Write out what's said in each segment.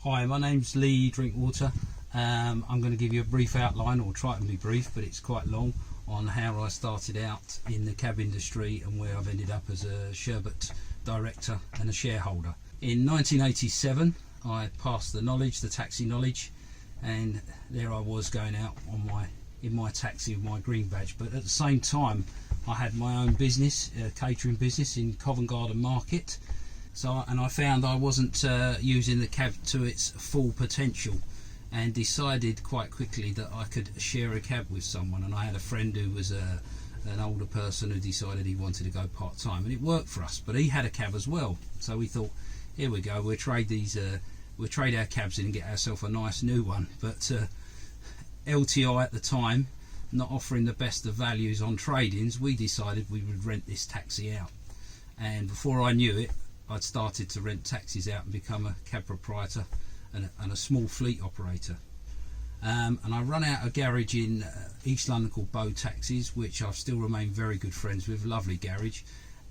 Hi, my name's Lee Drinkwater. I'm going to give you a brief outline, or try to be brief, but it's quite long, on how I started out in the cab industry and where I've ended up as a sherbet director and a shareholder. In 1987 I passed the knowledge, the taxi knowledge, and there I was going out on in my taxi with my green badge. But at the same time I had my own business, a catering business in Covent Garden Market. And I found I wasn't using the cab to its full potential, and decided quite quickly that I could share a cab with someone. And I had a friend who was an older person who decided he wanted to go part-time, and it worked for us. But he had a cab as well, so we thought, here we go, we'll trade our cabs in and get ourselves a nice new one. But LTI at the time, not offering the best of values on trade-ins, we decided we would rent this taxi out. And before I knew it, I'd started to rent taxis out and become a cab proprietor and a small fleet operator. And I run out a garage in East London called Bow Taxis, which I've still remained very good friends with. Lovely garage.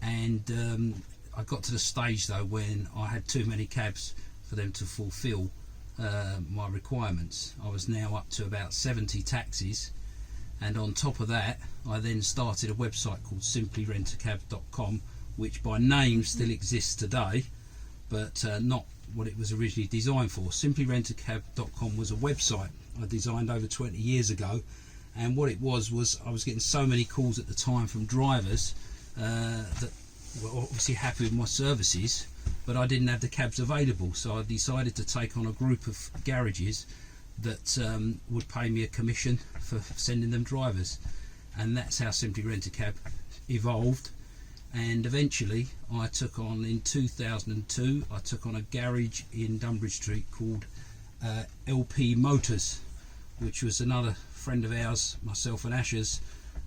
And I got to the stage though when I had too many cabs for them to fulfill my requirements. I was now up to about 70 taxis, and on top of that I then started a website called simplyrentacab.com, which by name still exists today, but not what it was originally designed for. Simplyrentacab.com was a website I designed over 20 years ago, and what it was I was getting so many calls at the time from drivers that were obviously happy with my services, but I didn't have the cabs available. So I decided to take on a group of garages that would pay me a commission for sending them drivers, and that's how Simply Rent a Cab evolved. And eventually I took on, in 2002, I took on a garage in Dunbridge Street called LP Motors, which was another friend of ours, myself and Ash's,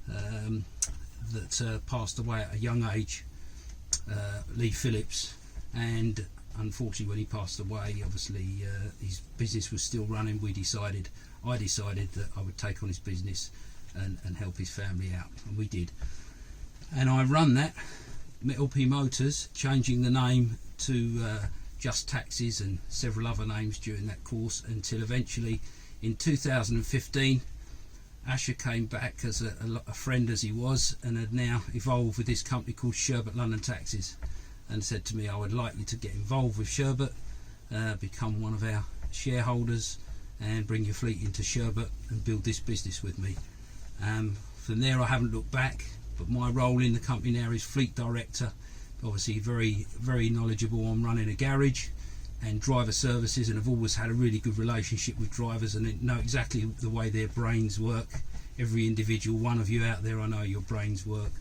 that passed away at a young age, Lee Phillips. And unfortunately when he passed away, obviously his business was still running. I decided that I would take on his business and help his family out, and we did. And I run that, LP Motors, changing the name to Just Taxis and several other names during that course, until eventually in 2015 Asher came back as a friend as he was, and had now evolved with this company called Sherbet London Taxis, and said to me, I would like you to get involved with Sherbet, become one of our shareholders and bring your fleet into Sherbet and build this business with me. From there I haven't looked back. But my role in the company now is fleet director, obviously very, very knowledgeable on running a garage and driver services, and I've always had a really good relationship with drivers and know exactly the way their brains work. Every individual one of you out there, I know your brains work.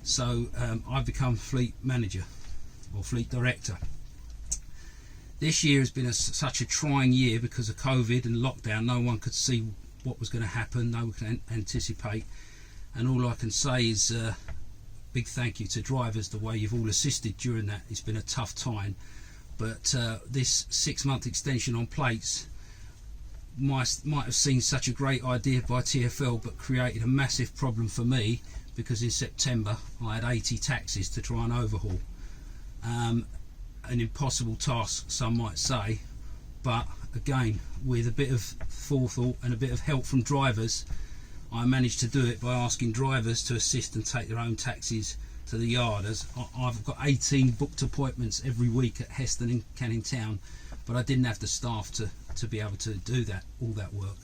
So I've become fleet manager or fleet director. This year has been such a trying year because of COVID and lockdown. No one could see what was going to happen, no one can anticipate. And all I can say is big thank you to drivers, the way you've all assisted during that. It's been a tough time, but this 6-month extension on plates might have seemed such a great idea by TfL, but created a massive problem for me, because in September I had 80 taxis to try and overhaul. An impossible task, some might say, but again, with a bit of forethought and a bit of help from drivers, I managed to do it by asking drivers to assist and take their own taxis to the yard. As I've got 18 booked appointments every week at Heston and Canning Town, but I didn't have the staff to be able to do all that work.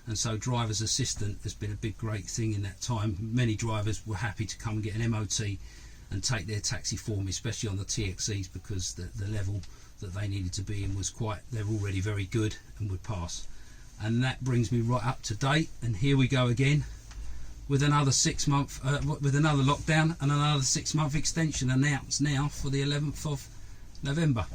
And so driver's assistant has been a big great thing in that time. Many drivers were happy to come and get an MOT and take their taxi for me, especially on the TXEs, because the level that they needed to be in was they're already very good and would pass. And that brings me right up to date, and here we go again with another 6-month with another lockdown and another 6-month extension announced now for the 11th of November.